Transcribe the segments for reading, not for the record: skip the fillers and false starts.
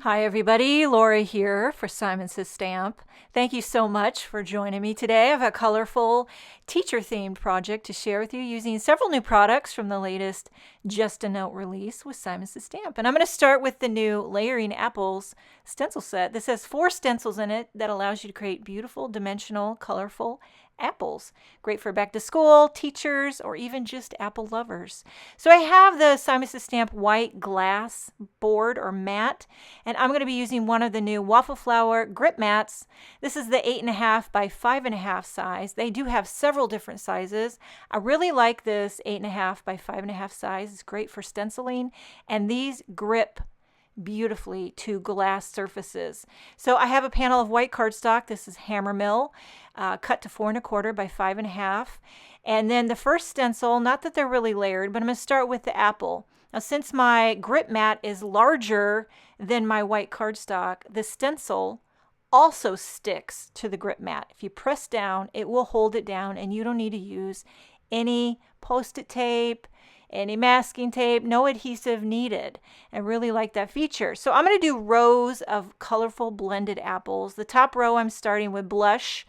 Hi everybody, Laura here for Simon Says Stamp. Thank you so much for joining me today. I have a colorful teacher-themed project to share with you using several new products from the latest Just a Note release with Simon Says Stamp. And I'm going to start with the new Layering Apples stencil set. This has 4 stencils in it that allows you to create beautiful, dimensional, colorful apples. Great for back to school, teachers, or even just apple lovers. So I have the Simon Says Stamp white glass board or mat, and I'm going to be using one of the new Waffle Flower grip mats. This is the 8.5 by 5.5 size. They do have several different sizes. I really like this 8.5 by 5.5 size. It's great for stenciling, and these grip beautifully to glass surfaces. So I have a panel of white cardstock. This is Hammermill, cut to 4 1/4 by 5.5. And then the first stencil, not that they're really layered, but I'm going to start with the apple. Now, since my grip mat is larger than my white cardstock, the stencil also sticks to the grip mat. If you press down, it will hold it down, and you don't need to use any Post-it tape, any masking tape, no adhesive needed. I really like that feature. So I'm going to do rows of colorful blended apples. The top row I'm starting with blush.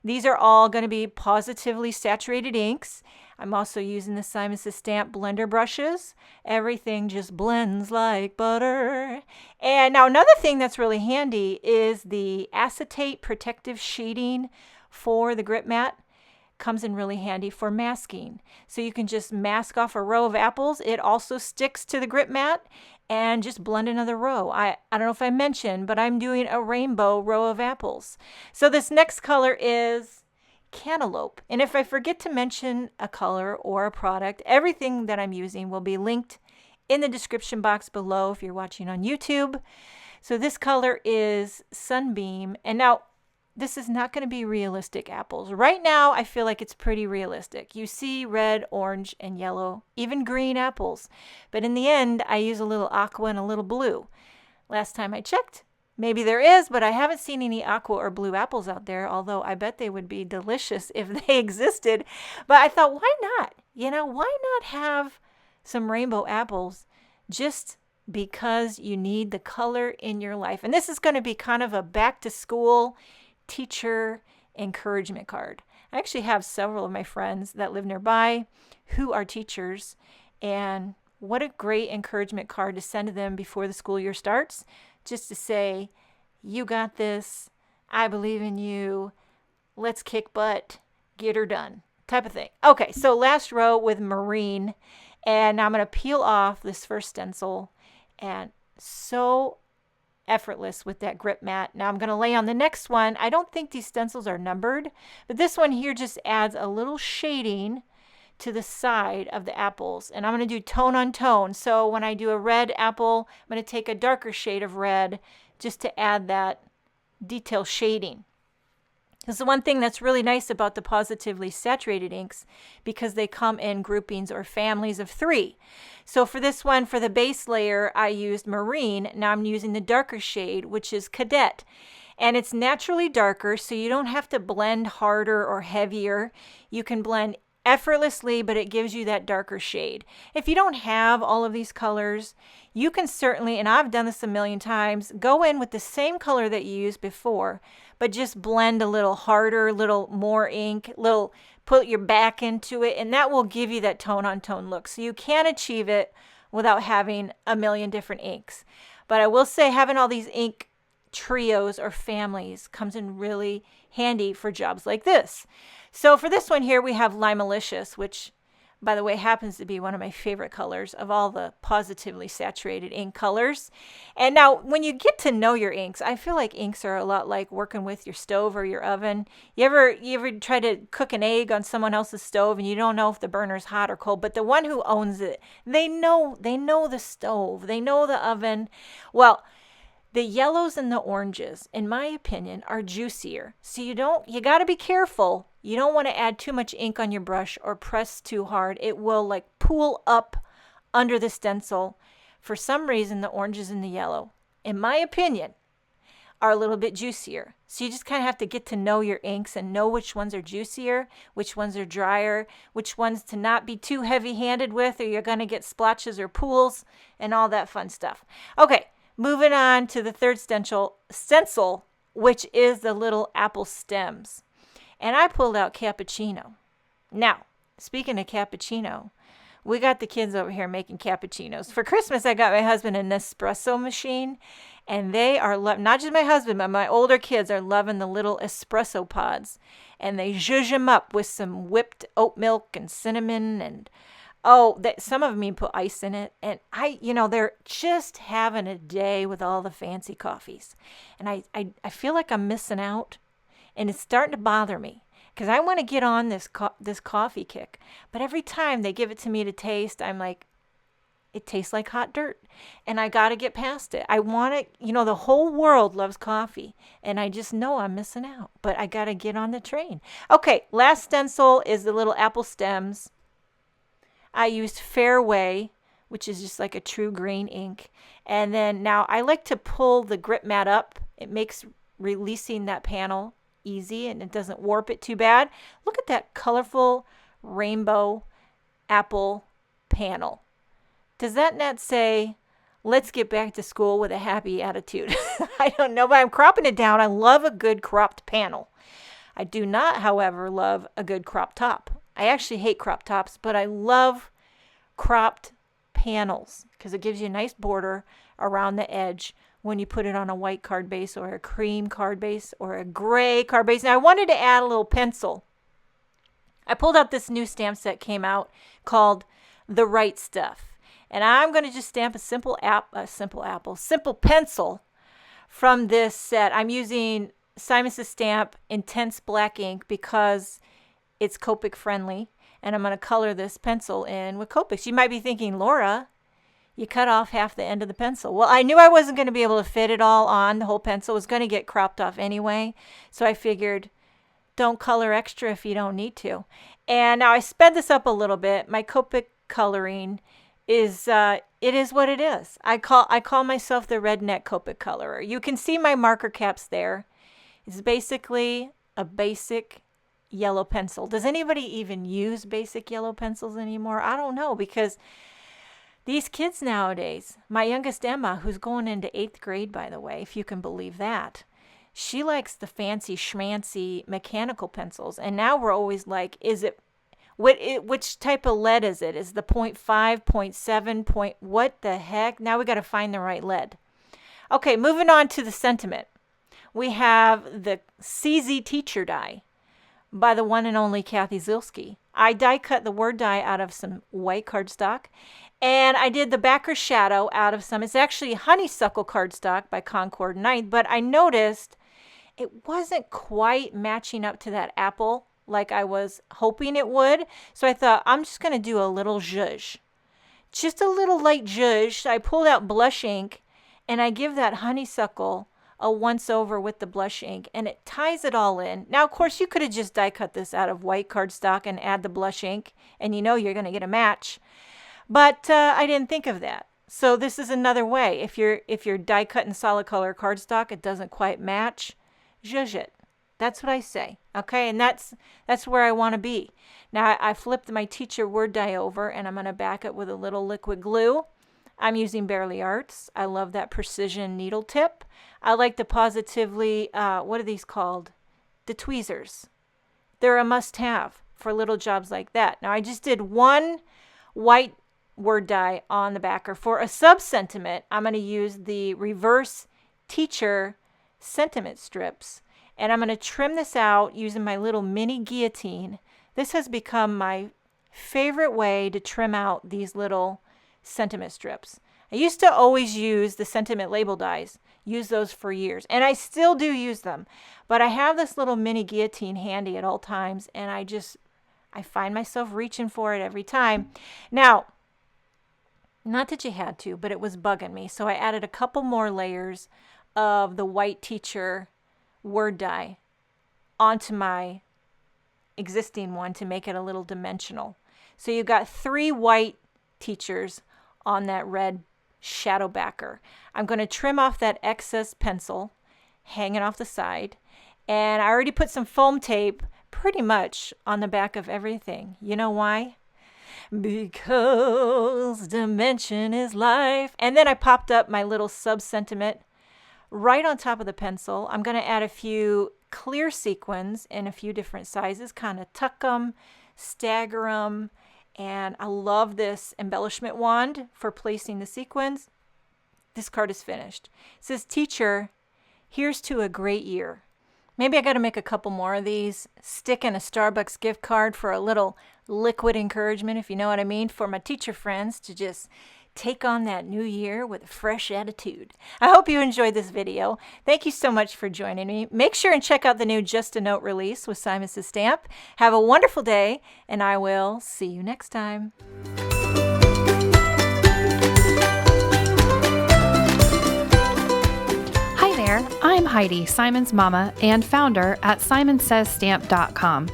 These are all going to be Pawsitively saturated inks. I'm also using the Simon Says Stamp blender brushes. Everything just blends like butter. And now another thing that's really handy is the acetate protective sheeting for the grip mat. Comes in really handy for masking. So you can just mask off a row of apples. It also sticks to the grip mat and just blend another row. I don't know if I mentioned, but I'm doing a rainbow row of apples. So this next color is Cantaloupe. And if I forget to mention a color or a product, everything that I'm using will be linked in the description box below if you're watching on YouTube. So this color is Sunbeam. And now this is not going to be realistic apples. Right now, I feel like it's pretty realistic. You see red, orange, and yellow, even green apples. But in the end, I use a little aqua and a little blue. Last time I checked, maybe there is, but I haven't seen any aqua or blue apples out there, although I bet they would be delicious if they existed. But I thought, why not? Why not have some rainbow apples just because you need the color in your life? And this is going to be kind of a back to school teacher encouragement card. I actually have several of my friends that live nearby who are teachers, and what a great encouragement card to send to them before the school year starts, just to say, you got this, I believe in you, let's kick butt, get her done, type of thing. Okay, so last row with marine, and now I'm going to peel off this first stencil, and so effortless with that grip mat. Now I'm going to lay on the next one. I don't think these stencils are numbered, but this one here just adds a little shading to the side of the apples. And I'm going to do tone on tone. So when I do a red apple, I'm going to take a darker shade of red just to add that detail shading. This is the one thing that's really nice about the Pawsitively saturated inks, because they come in groupings or families of 3. So for this one, for the base layer, I used marine. Now I'm using the darker shade, which is cadet. And it's naturally darker, so you don't have to blend harder or heavier. You can blend effortlessly, but it gives you that darker shade. If you don't have all of these colors, you can certainly, and I've done this a million times, go in with the same color that you used before, but just blend a little harder, a little more ink, put your back into it, and that will give you that tone on tone look. So you can achieve it without having a million different inks. But I will say having all these ink trios or families comes in really handy for jobs like this. So for this one here, we have Limalicious, which, by the way, happens to be one of my favorite colors of all the Pawsitively saturated ink colors. And now, when you get to know your inks, I feel like inks are a lot like working with your stove or your oven. You ever try to cook an egg on someone else's stove and you don't know if the burner's hot or cold, but the one who owns it, they know the stove, they know the oven. Well, the yellows and the oranges, in my opinion, are juicier. So you got to be careful. You don't want to add too much ink on your brush or press too hard. It will like pool up under the stencil. For some reason, the oranges and the yellow, in my opinion, are a little bit juicier. So you just kind of have to get to know your inks and know which ones are juicier, which ones are drier, which ones to not be too heavy-handed with, or you're going to get splotches or pools and all that fun stuff. Okay. Moving on to the third stencil, which is the little apple stems. And I pulled out cappuccino. Now, speaking of cappuccino, we got the kids over here making cappuccinos. For Christmas, I got my husband an espresso machine, and they are not just my husband, but my older kids are loving the little espresso pods. And they zhuzh them up with some whipped oat milk and cinnamon, and some of them even put ice in it. And they're just having a day with all the fancy coffees. And I feel like I'm missing out, and it's starting to bother me. Because I want to get on this coffee kick. But every time they give it to me to taste, I'm like, it tastes like hot dirt. And I got to get past it. I want it, the whole world loves coffee. And I just know I'm missing out. But I got to get on the train. Okay, last stencil is the little apple stems. I used Fairway, which is just like a true green ink. And then now I like to pull the grip mat up. It makes releasing that panel easy, and it doesn't warp it too bad. Look at that colorful rainbow apple panel. Does that not say, let's get back to school with a happy attitude? I don't know, but I'm cropping it down. I love a good cropped panel. I do not, however, love a good crop top. I actually hate crop tops, but I love cropped panels because it gives you a nice border around the edge when you put it on a white card base or a cream card base or a gray card base. Now, I wanted to add a little pencil. I pulled out this new stamp set came out called The Right Stuff. And I'm going to just stamp a simple pencil from this set. I'm using Simon Says Stamp Intense Black ink because it's Copic friendly. And I'm going to color this pencil in with Copics. You might be thinking, Laura, you cut off half the end of the pencil. Well, I knew I wasn't going to be able to fit it all on. The whole pencil was going to get cropped off anyway. So I figured, don't color extra if you don't need to. And now I sped this up a little bit. My Copic coloring is, it is what it is. I call myself the redneck Copic colorer. You can see my marker caps there. It's basically a basic yellow pencil. Does anybody even use basic yellow pencils anymore? I don't know, because these kids nowadays, my youngest Emma, who's going into 8th grade, by the way, if you can believe that, she likes the fancy schmancy mechanical pencils. And now we're always like, which type of lead is it? Is the 0.5, 0.7, what the heck? Now we got to find the right lead. Okay, moving on to the sentiment. We have the CZ Teacher die by the one and only Kathy Zilski. I die cut the word die out of some white cardstock. And I did the backer shadow out of some. It's actually honeysuckle cardstock by Concord 9th, but I noticed it wasn't quite matching up to that apple like I was hoping it would. So I thought, I'm just going to do a little zhuzh. Just a little light zhuzh. I pulled out blush ink, and I give that honeysuckle a once over with the blush ink, and it ties it all in. Now, of course, you could have just die cut this out of white cardstock and add the blush ink, and you're going to get a match. But I didn't think of that. So this is another way. If you're die cut in solid color cardstock, it doesn't quite match, zhuzh it. That's what I say. Okay, and that's where I want to be. Now I flipped my teacher word die over, and I'm going to back it with a little liquid glue. I'm using Bearly Arts. I love that precision needle tip. I like the Pawsitively, what are these called? The tweezers. They're a must-have for little jobs like that. Now I just did one white word die on the backer. For a sub-sentiment, I'm going to use the reverse teacher sentiment strips, and I'm going to trim this out using my little mini guillotine. This has become my favorite way to trim out these little sentiment strips. I used to always use the sentiment label dies, use those for years, and I still do use them, but I have this little mini guillotine handy at all times, and I find myself reaching for it every time. Now, not that you had to, but it was bugging me. So I added a couple more layers of the white teacher word die onto my existing one to make it a little dimensional. So you've got 3 white teachers on that red shadow backer. I'm going to trim off that excess pencil hanging off the side. And I already put some foam tape pretty much on the back of everything. You know why? because dimension is life. And then I popped up my little sub-sentiment right on top of the pencil. I'm going to add a few clear sequins in a few different sizes, kind of tuck them, stagger them. And I love this embellishment wand for placing the sequins. This card is finished. It says, "Teacher, here's to a great year." Maybe I got to make a couple more of these. Stick in a Starbucks gift card for a little liquid encouragement, if you know what I mean, for my teacher friends to just take on that new year with a fresh attitude. I hope you enjoyed this video. Thank you so much for joining me. Make sure and check out the new Just a Note release with Simon Says Stamp. Have a wonderful day, and I will see you next time. Hi there, I'm Heidi, Simon's mama and founder at simonsaysstamp.com.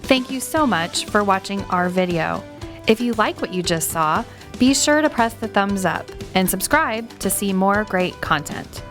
Thank you so much for watching our video. If you like what you just saw, be sure to press the thumbs up and subscribe to see more great content.